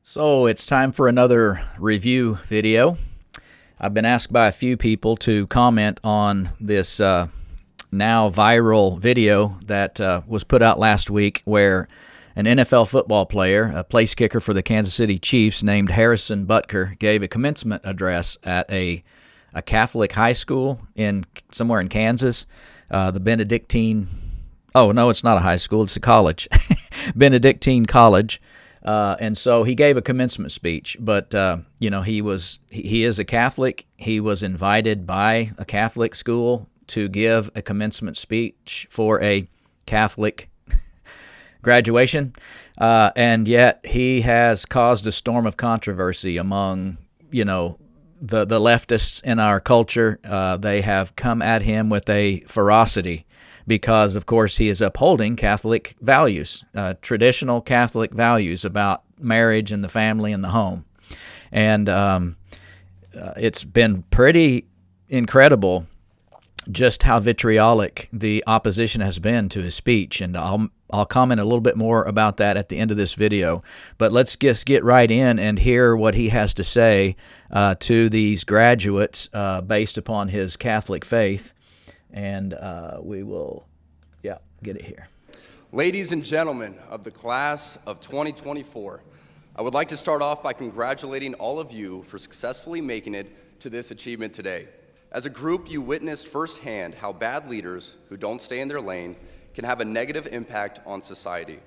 So it's time for another review video. I've been asked by a few people to comment on this now viral video that was put out last week where an NFL football player, a place kicker for the Kansas City Chiefs named Harrison Butker, gave a commencement address at a Catholic high school somewhere in Kansas, the Benedictine. Oh, no, it's not a high school. It's a college, Benedictine College. And so he gave a commencement speech, but he is a Catholic. He was invited by a Catholic school to give a commencement speech for a Catholic graduation, and yet he has caused a storm of controversy among the leftists in our culture. They have come at him with a ferocity, because, of course, he is upholding Catholic values, traditional Catholic values about marriage and the family and the home. And it's been pretty incredible just how vitriolic the opposition has been to his speech. And I'll comment a little bit more about that at the end of this video. But let's just get right in and hear what he has to say to these graduates based upon his Catholic faith. And we will, get it here. Ladies and gentlemen of the class of 2024, I would like to start off by congratulating all of you for successfully making it to this achievement today. As a group, you witnessed firsthand how bad leaders who don't stay in their lane can have a negative impact on society.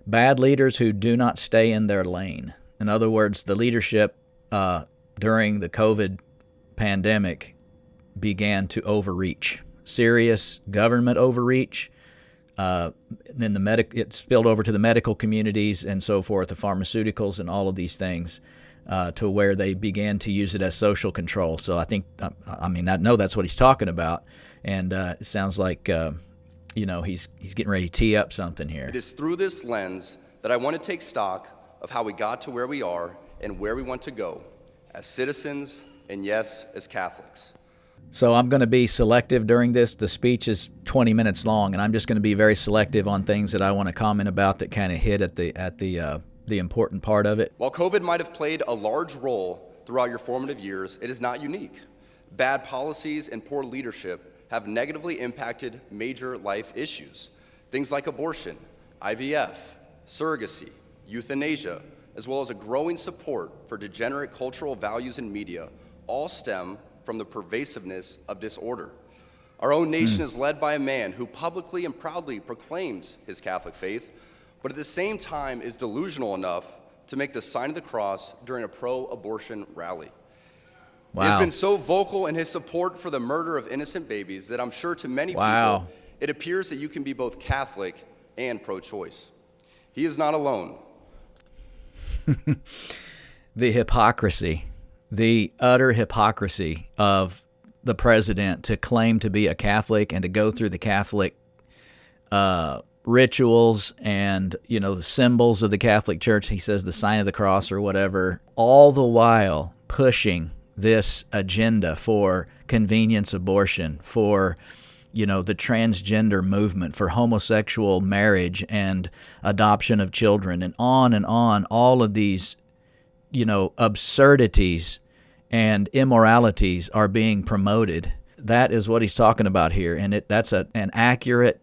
Bad leaders who do not stay in their lane. In other words, the leadership during the COVID pandemic began to overreach, serious government overreach. Then it spilled over to the medical communities and so forth, the pharmaceuticals and all of these things, to where they began to use it as social control. So I think, I know that's what he's talking about, and it sounds like he's getting ready to tee up something here. It is through this lens that I want to take stock of how we got to where we are and where we want to go as citizens and, yes, as Catholics. So I'm going to be selective during this. The speech is 20 minutes long, and I'm just going to be very selective on things that I want to comment about that kind of hit at the important part of it. While COVID might have played a large role throughout your formative years, it is not unique. Bad policies and poor leadership have negatively impacted major life issues. Things like abortion, IVF, surrogacy, euthanasia, as well as a growing support for degenerate cultural values and media, all stem from the pervasiveness of disorder. Our own nation is led by a man who publicly and proudly proclaims his Catholic faith, but at the same time is delusional enough to make the sign of the cross during a pro-abortion rally. Wow. He has been so vocal in his support for the murder of innocent babies that I'm sure to many people it appears that you can be both Catholic and pro-choice. He is not alone. The hypocrisy. The utter hypocrisy of the president to claim to be a Catholic and to go through the Catholic rituals and, the symbols of the Catholic Church. He says the sign of the cross or whatever, all the while pushing this agenda for convenience abortion, for, the transgender movement, for homosexual marriage and adoption of children, and on, all of these, absurdities and immoralities are being promoted. That is what he's talking about here, and that's an accurate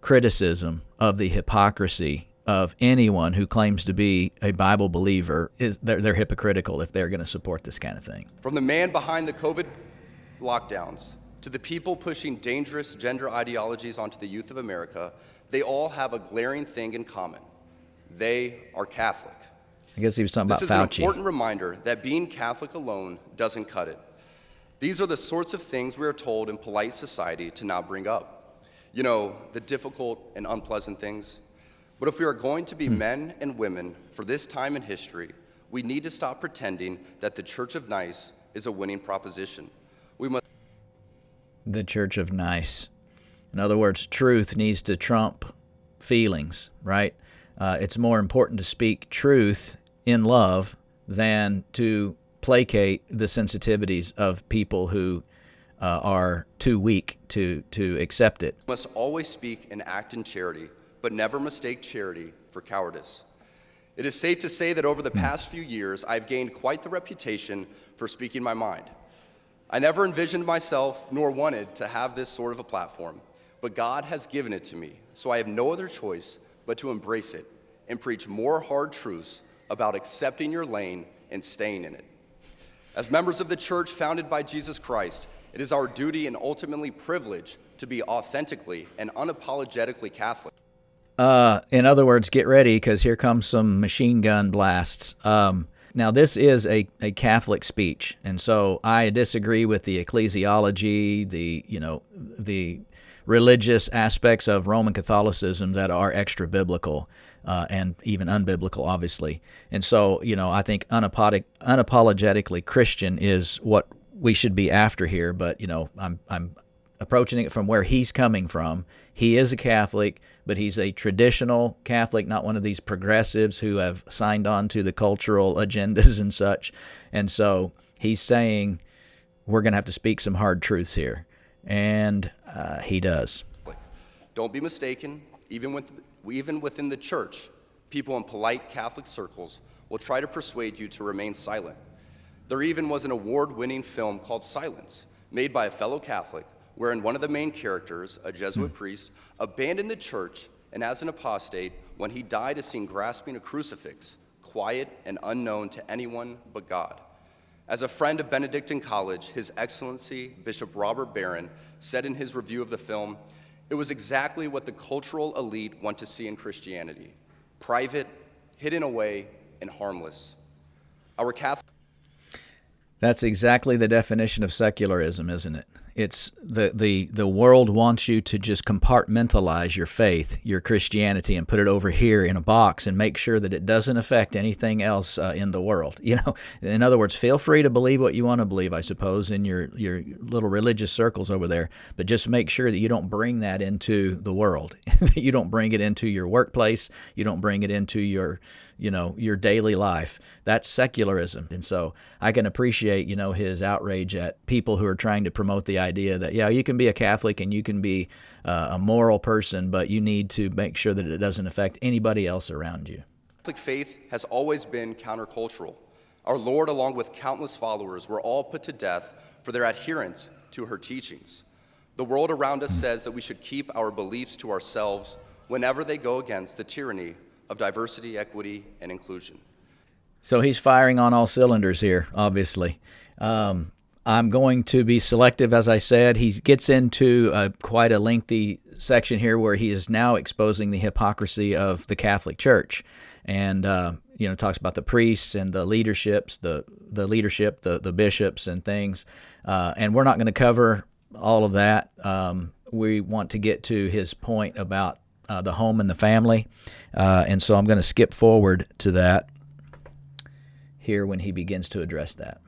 criticism of the hypocrisy of anyone who claims to be a Bible believer. They're hypocritical if they're going to support this kind of thing. From the man behind the COVID lockdowns to the people pushing dangerous gender ideologies onto the youth of America, they all have a glaring thing in common. They are Catholic. I guess he was talking about Fauci. This is an important reminder that being Catholic alone doesn't cut it. These are the sorts of things we are told in polite society to not bring up. The difficult and unpleasant things. But if we are going to be men and women for this time in history, we need to stop pretending that the Church of Nice is a winning proposition. The Church of Nice. In other words, truth needs to trump feelings, right? It's more important to speak truth in love than to placate the sensitivities of people who are too weak to accept it. We must always speak and act in charity, but never mistake charity for cowardice. It is safe to say that over the past few years, I've gained quite the reputation for speaking my mind. I never envisioned myself nor wanted to have this sort of a platform, but God has given it to me, so I have no other choice but to embrace it and preach more hard truths about accepting your lane and staying in it. As members of the church founded by Jesus Christ, it is our duty and ultimately privilege to be authentically and unapologetically Catholic. In other words, get ready, because here comes some machine gun blasts. Now, this is a Catholic speech, and so I disagree with the ecclesiology, the religious aspects of Roman Catholicism that are extra biblical and even unbiblical, obviously. And so, I think unapologetically Christian is what we should be after here. But I'm approaching it from where he's coming from. He is a Catholic, but he's a traditional Catholic, not one of these progressives who have signed on to the cultural agendas and such. And so he's saying we're going to have to speak some hard truths here. And he does. Don't be mistaken, even within the church, people in polite Catholic circles will try to persuade you to remain silent. There even was an award-winning film called Silence, made by a fellow Catholic, wherein one of the main characters, a Jesuit priest, abandoned the church and as an apostate, when he died, is seen grasping a crucifix, quiet and unknown to anyone but God. As a friend of Benedictine College, His Excellency Bishop Robert Barron said in his review of the film, "It was exactly what the cultural elite want to see in Christianity: private, hidden away, and harmless." Our Catholic That's exactly the definition of secularism, isn't it? It's the world wants you to just compartmentalize your faith, your Christianity, and put it over here in a box and make sure that it doesn't affect anything else in the world. In other words, feel free to believe what you want to believe, I suppose, in your little religious circles over there, but just make sure that you don't bring that into the world. You don't bring it into your workplace. You don't bring it into your daily life. That's secularism. And so I can appreciate, his outrage at people who are trying to promote the idea that, you can be a Catholic and you can be a moral person, but you need to make sure that it doesn't affect anybody else around you. Catholic faith has always been countercultural. Our Lord, along with countless followers, were all put to death for their adherence to her teachings. The world around us says that we should keep our beliefs to ourselves whenever they go against the tyranny of diversity, equity, and inclusion. So he's firing on all cylinders here, obviously. I'm going to be selective, as I said. He gets into quite a lengthy section here where he is now exposing the hypocrisy of the Catholic Church, and talks about the priests and the leaderships, the bishops and things. And we're not going to cover all of that. We want to get to his point about the home and the family, and so I'm going to skip forward to that here when he begins to address that.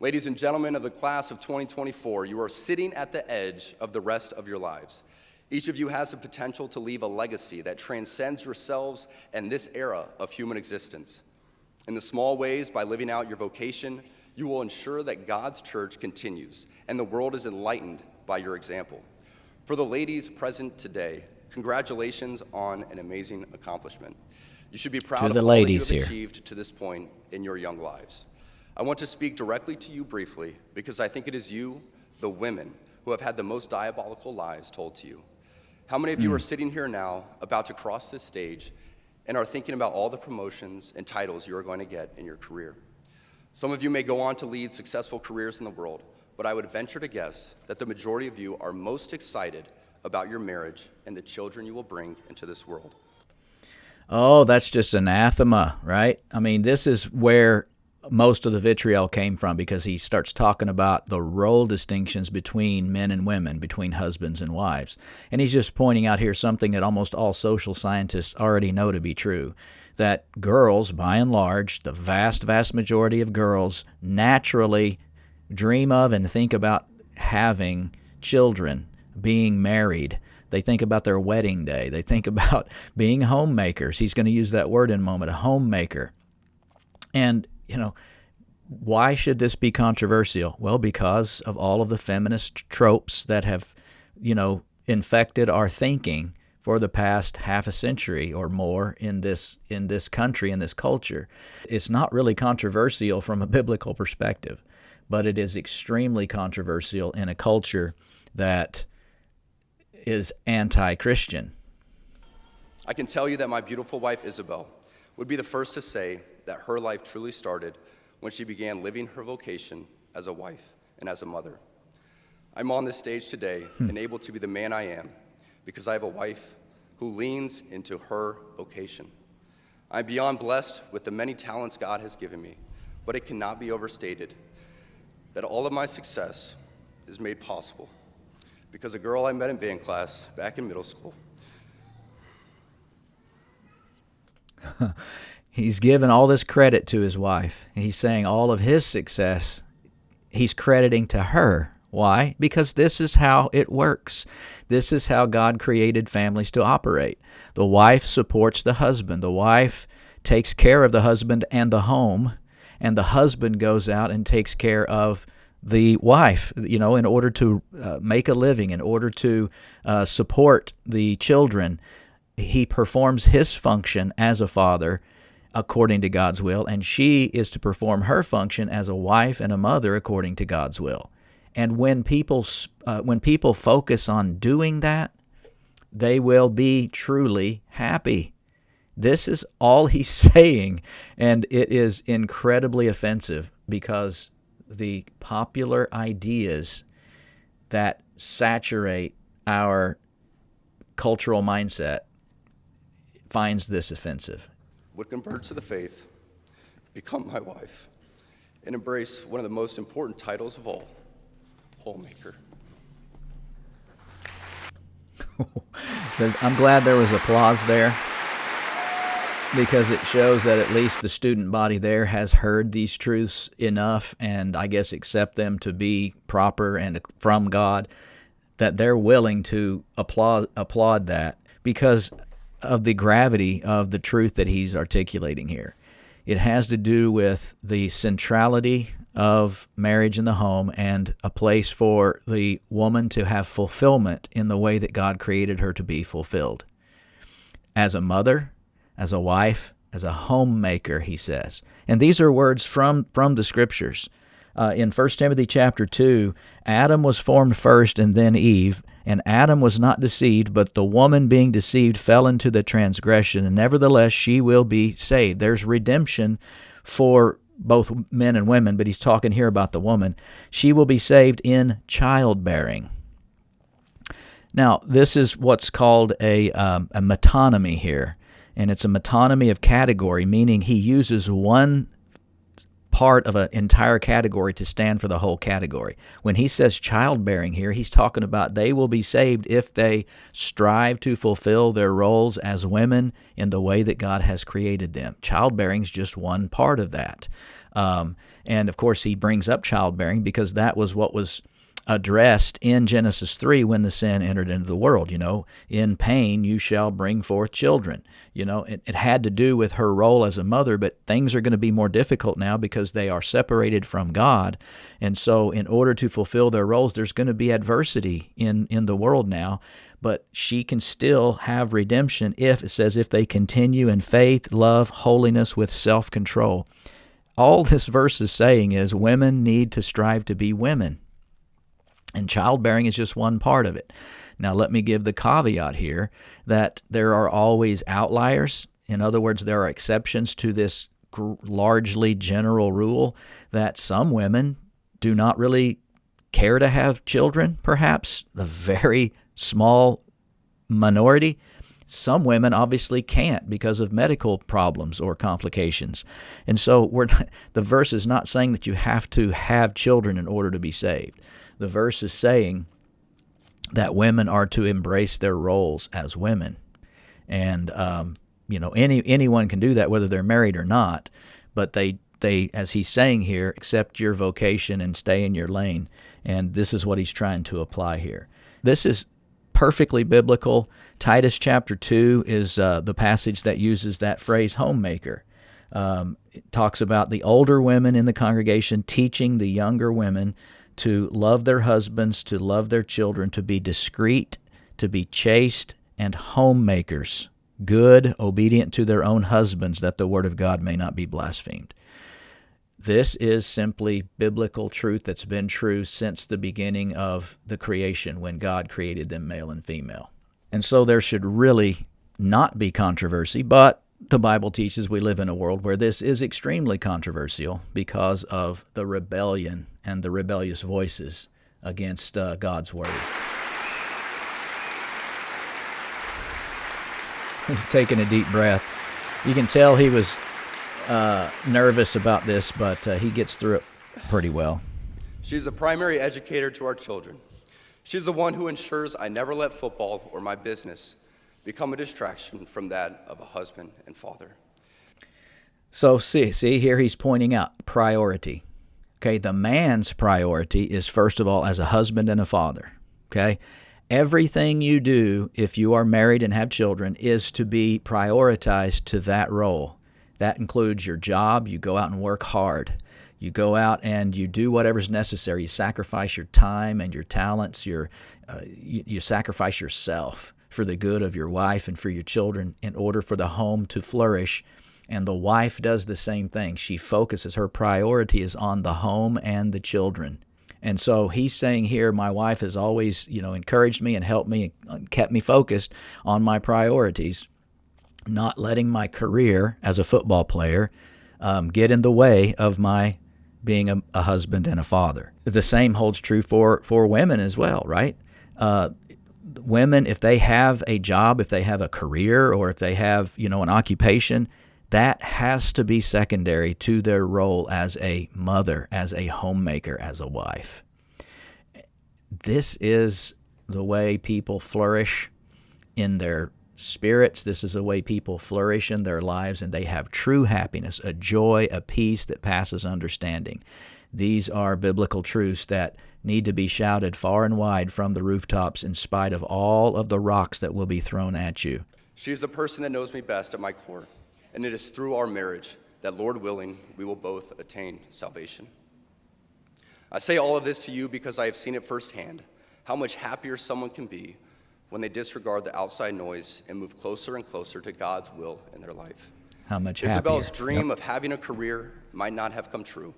Ladies and gentlemen of the class of 2024, you are sitting at the edge of the rest of your lives. Each of you has the potential to leave a legacy that transcends yourselves and this era of human existence. In the small ways, by living out your vocation, you will ensure that God's church continues and the world is enlightened by your example. For the ladies present today, congratulations on an amazing accomplishment. You should be proud of all that you have achieved to this point in your young lives. I want to speak directly to you briefly because I think it is you, the women, who have had the most diabolical lies told to you. How many of you are sitting here now about to cross this stage and are thinking about all the promotions and titles you are going to get in your career? Some of you may go on to lead successful careers in the world, but I would venture to guess that the majority of you are most excited about your marriage and the children you will bring into this world. Oh, that's just anathema, right? I mean, this is where most of the vitriol came from, because he starts talking about the role distinctions between men and women, between husbands and wives. And he's just pointing out here something that almost all social scientists already know to be true, that girls, by and large, the vast, vast majority of girls naturally dream of and think about having children, being married. They think about their wedding day. They think about being homemakers. He's going to use that word in a moment, a homemaker. And why should this be controversial? Well, because of all of the feminist tropes that have, infected our thinking for the past half a century or more in this country, in this culture. It's not really controversial from a biblical perspective, but it is extremely controversial in a culture that is anti-Christian. I can tell you that my beautiful wife, Isabel, would be the first to say that her life truly started when she began living her vocation as a wife and as a mother. I'm on this stage today and able to be the man I am because I have a wife who leans into her vocation. I'm beyond blessed with the many talents God has given me, but it cannot be overstated that all of my success is made possible because a girl I met in band class back in middle school. He's given all this credit to his wife. He's saying all of his success he's crediting to her. Why? Because this is how it works. This is how God created families to operate. The wife supports the husband. The wife takes care of the husband and the home, and the husband goes out and takes care of the wife, in order to make a living, in order to support the children. He performs his function as a father according to God's will, and she is to perform her function as a wife and a mother according to God's will. And when people focus on doing that, they will be truly happy. This is all he's saying, and it is incredibly offensive because the popular ideas that saturate our cultural mindset finds this offensive. Would convert to the faith, become my wife, and embrace one of the most important titles of all, homemaker. I'm glad there was applause there because it shows that at least the student body there has heard these truths enough and I guess accept them to be proper and from God, that they're willing to applaud that because of the gravity of the truth that he's articulating here. It has to do with the centrality of marriage in the home and a place for the woman to have fulfillment in the way that God created her to be fulfilled. As a mother, as a wife, as a homemaker, he says. And these are words from the Scriptures. In 1 Timothy chapter 2, Adam was formed first and then Eve, and Adam was not deceived, but the woman being deceived fell into the transgression, and nevertheless she will be saved. There's redemption for both men and women, but he's talking here about the woman. She will be saved in childbearing. Now, this is what's called a metonymy here, and it's a metonymy of category, meaning he uses one part of an entire category to stand for the whole category. When he says childbearing here, he's talking about they will be saved if they strive to fulfill their roles as women in the way that God has created them. Childbearing is just one part of that. And of course, he brings up childbearing because that was what was addressed in Genesis 3 when the sin entered into the world. In pain you shall bring forth children. It had to do with her role as a mother, but things are going to be more difficult now because they are separated from God. And so in order to fulfill their roles, there's going to be adversity in the world now, but she can still have redemption if they continue in faith, love, holiness with self-control. All this verse is saying is women need to strive to be women. And childbearing is just one part of it. Now, let me give the caveat here that there are always outliers. In other words, there are exceptions to this largely general rule that some women do not really care to have children, perhaps a very small minority. Some women obviously can't because of medical problems or complications. And so the verse is not saying that you have to have children in order to be saved. The verse is saying that women are to embrace their roles as women. And, anyone can do that whether they're married or not. But they, as he's saying here, accept your vocation and stay in your lane. And this is what he's trying to apply here. This is perfectly biblical. Titus chapter 2 is the passage that uses that phrase, homemaker. It talks about the older women in the congregation teaching the younger women to love their husbands, to love their children, to be discreet, to be chaste, and homemakers, good, obedient to their own husbands, that the word of God may not be blasphemed. This is simply biblical truth that's been true since the beginning of the creation, when God created them male and female. And so there should really not be controversy, but the Bible teaches we live in a world where this is extremely controversial because of the rebellion and the rebellious voices against God's word. He's taking a deep breath. You can tell he was nervous about this, but he gets through it pretty well. She's the primary educator to our children. She's the one who ensures I never let football or my business become a distraction from that of a husband and father. So see here he's pointing out priority. Okay, the man's priority is, first of all, as a husband and a father. Okay, everything you do if you are married and have children is to be prioritized to that role. That includes your job. You go out and work hard. You go out and you do whatever's necessary. You sacrifice your time and your talents. You sacrifice yourself for the good of your wife and for your children in order for the home to flourish. And the wife does the same thing. She focuses, her priority is on the home and the children. And so he's saying here, my wife has always, encouraged me and helped me and kept me focused on my priorities, not letting my career as a football player get in the way of my being a husband and a father. The same holds true for women as well, right? Women, if they have a job, if they have a career, or if they have, an occupation, that has to be secondary to their role as a mother, as a homemaker, as a wife. This is the way people flourish in their spirits. This is the way people flourish in their lives, and they have true happiness, a joy, a peace that passes understanding. These are biblical truths that need to be shouted far and wide from the rooftops in spite of all of the rocks that will be thrown at you. She is the person that knows me best at my core, and it is through our marriage that, Lord willing, we will both attain salvation. I say all of this to you because I have seen it firsthand, how much happier someone can be when they disregard the outside noise and move closer and closer to God's will in their life. How much happier. Isabel's dream of having a career might not have come true,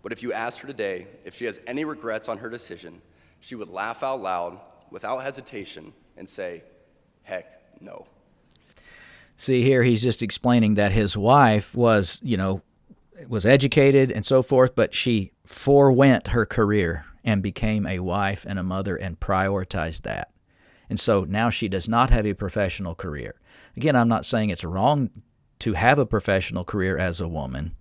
but if you asked her today if she has any regrets on her decision, she would laugh out loud without hesitation and say, heck no. See, here he's just explaining that his wife was educated and so forth, but she forwent her career and became a wife and a mother and prioritized that. And so now she does not have a professional career. Again, I'm not saying it's wrong to have a professional career as a woman.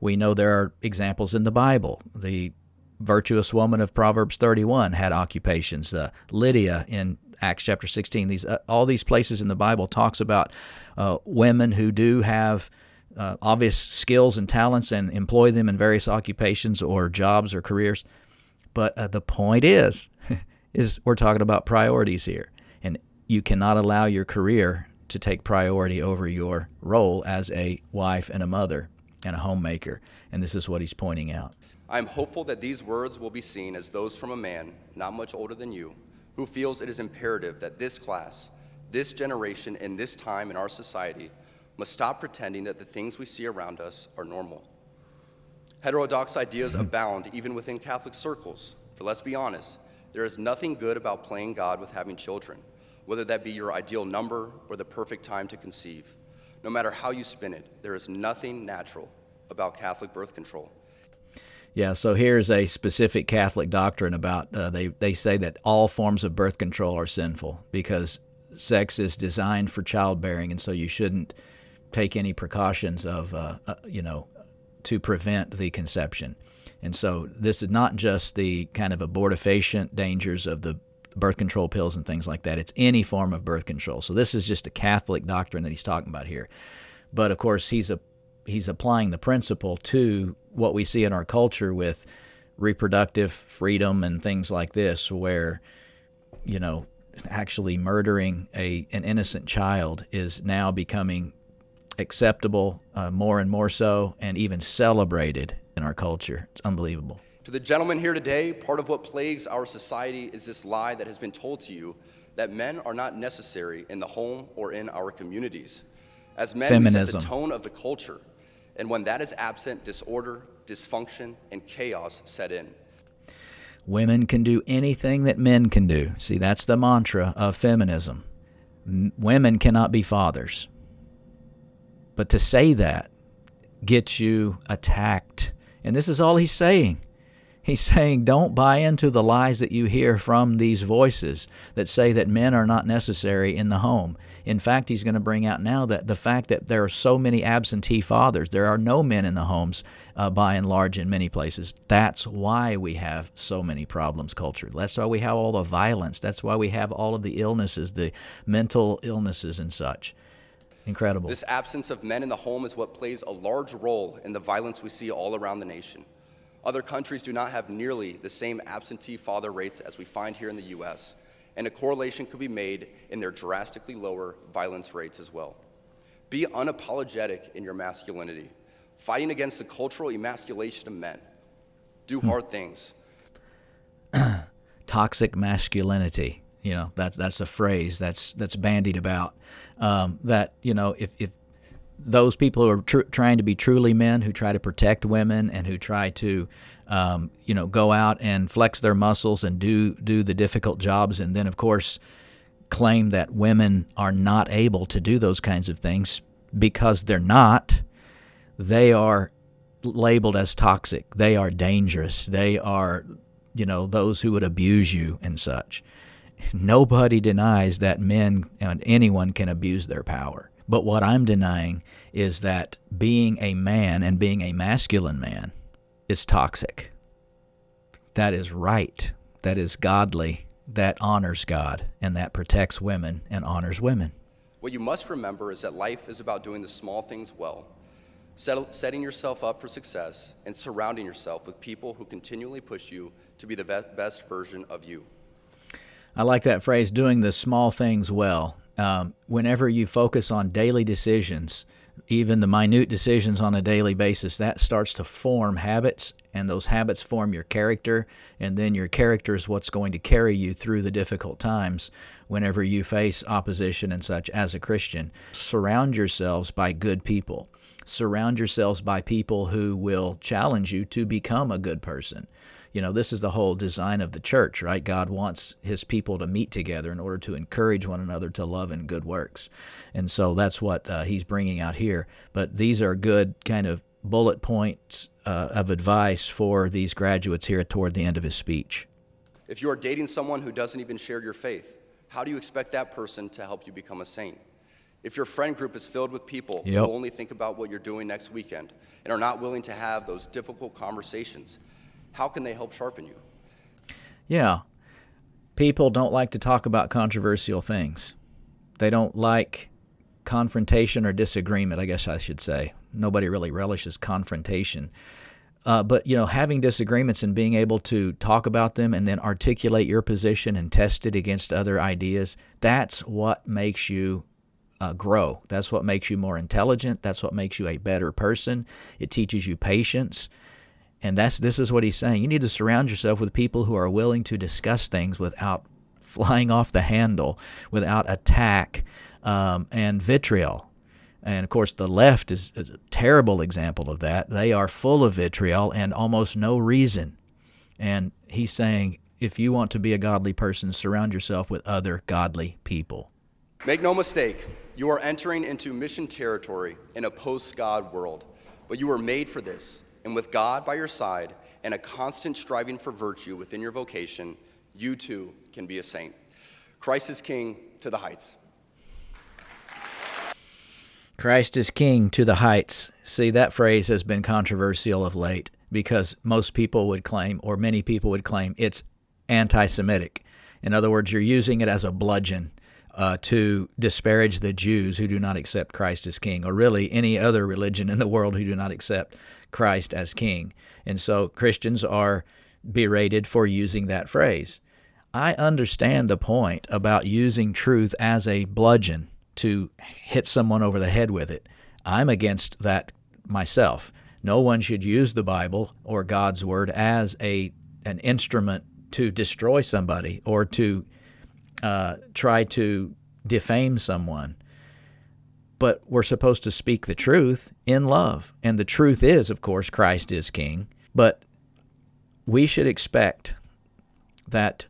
We know there are examples in the Bible. The virtuous woman of Proverbs 31 had occupations. Lydia in Acts chapter 16. All these places in the Bible talks about women who do have obvious skills and talents and employ them in various occupations or jobs or careers. But the point is we're talking about priorities here. And you cannot allow your career to take priority over your role as a wife and a mother and a homemaker. And this is what he's pointing out. I am hopeful that these words will be seen as those from a man not much older than you, who feels it is imperative that this class, this generation, and this time in our society must stop pretending that the things we see around us are normal. Heterodox ideas abound even within Catholic circles. For let's be honest, there is nothing good about playing God with having children, whether that be your ideal number or the perfect time to conceive. No matter how you spin it, there is nothing natural about Catholic birth control. Yeah, so here's a specific Catholic doctrine about, they say that all forms of birth control are sinful because sex is designed for childbearing, and so you shouldn't take any precautions to prevent the conception. And so this is not just the kind of abortifacient dangers of the birth control pills and things like that. It's any form of birth control. So this is just a Catholic doctrine that he's talking about here. But, of course, he's applying the principle to what we see in our culture with reproductive freedom and things like this, where, actually murdering an innocent child is now becoming acceptable, more and more so, and even celebrated in our culture. It's unbelievable. To the gentleman here today, part of what plagues our society is this lie that has been told to you that men are not necessary in the home or in our communities. As men, Feminism. we set the tone of the culture, and when that is absent, disorder, dysfunction, and chaos set in. Women can do anything that men can do. See, that's the mantra of feminism. Women cannot be fathers. But to say that gets you attacked. And this is all he's saying. He's saying don't buy into the lies that you hear from these voices that say that men are not necessary in the home. In fact, he's going to bring out now that the fact that there are so many absentee fathers, there are no men in the homes by and large in many places. That's why we have so many problems culturally. That's why we have all the violence. That's why we have all of the illnesses, the mental illnesses and such. Incredible. This absence of men in the home is what plays a large role in the violence we see all around the nation. Other countries do not have nearly the same absentee father rates as we find here in the U.S., and a correlation could be made in their drastically lower violence rates as well. Be unapologetic in your masculinity, fighting against the cultural emasculation of men. Do hard things. Toxic masculinity. That's a phrase that's bandied about. That if those people who are trying to be truly men, who try to protect women and who try to, go out and flex their muscles and do the difficult jobs, and then, of course, claim that women are not able to do those kinds of things because they're not, they are labeled as toxic. They are dangerous. They are, those who would abuse you and such. Nobody denies that men and anyone can abuse their power. But what I'm denying is that being a man and being a masculine man is toxic. That is right. That is godly. That honors God, and that protects women and honors women. What you must remember is that life is about doing the small things well, setting yourself up for success, and surrounding yourself with people who continually push you to be the best version of you. I like that phrase, doing the small things well. Whenever you focus on daily decisions, even the minute decisions on a daily basis, that starts to form habits, and those habits form your character, and then your character is what's going to carry you through the difficult times whenever you face opposition and such as a Christian. Surround yourselves by good people. Surround yourselves by people who will challenge you to become a good person. This is the whole design of the church, right? God wants his people to meet together in order to encourage one another to love and good works. And so that's what he's bringing out here. But these are good kind of bullet points of advice for these graduates here toward the end of his speech. If you are dating someone who doesn't even share your faith, how do you expect that person to help you become a saint? If your friend group is filled with people who only think about what you're doing next weekend and are not willing to have those difficult conversations, how can they help sharpen you? Yeah. People don't like to talk about controversial things. They don't like confrontation or disagreement, I guess I should say. Nobody really relishes confrontation. But having disagreements and being able to talk about them and then articulate your position and test it against other ideas, that's what makes you grow. That's what makes you more intelligent. That's what makes you a better person. It teaches you patience. And this is what he's saying. You need to surround yourself with people who are willing to discuss things without flying off the handle, without attack and vitriol. And, of course, the left is a terrible example of that. They are full of vitriol and almost no reason. And he's saying, if you want to be a godly person, surround yourself with other godly people. Make no mistake, you are entering into mission territory in a post-God world, but you were made for this. And with God by your side and a constant striving for virtue within your vocation, you too can be a saint. Christ is King to the heights. Christ is King to the heights. See, that phrase has been controversial of late because most people would claim, or many people would claim, it's anti-Semitic. In other words, you're using it as a bludgeon to disparage the Jews who do not accept Christ as King, or really any other religion in the world who do not accept Christ as King. And so Christians are berated for using that phrase. I understand the point about using truth as a bludgeon to hit someone over the head with it. I'm against that myself. No one should use the Bible or God's Word as an instrument to destroy somebody or to try to defame someone. But we're supposed to speak the truth in love. And the truth is, of course, Christ is King. But we should expect that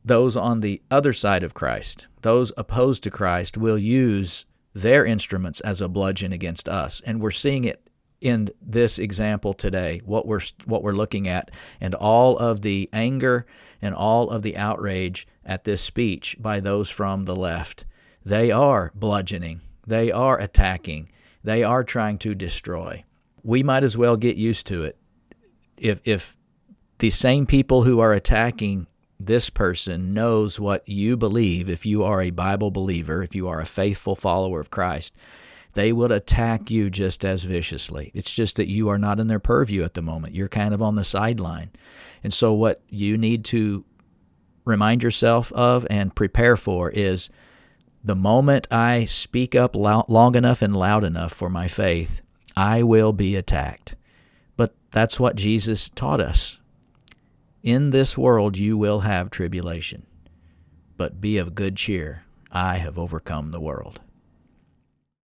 those on the other side of Christ, those opposed to Christ, will use their instruments as a bludgeon against us. And we're seeing it in this example today, what we're looking at, and all of the anger and all of the outrage at this speech by those from the left. They are bludgeoning. They are attacking. They are trying to destroy. We might as well get used to it. If the same people who are attacking this person knows what you believe, if you are a Bible believer, if you are a faithful follower of Christ, they will attack you just as viciously. It's just that you are not in their purview at the moment. You're kind of on the sideline. And so what you need to remind yourself of and prepare for is the moment I speak up long enough and loud enough for my faith, I will be attacked. But that's what Jesus taught us. In this world you will have tribulation, but be of good cheer. I have overcome the world.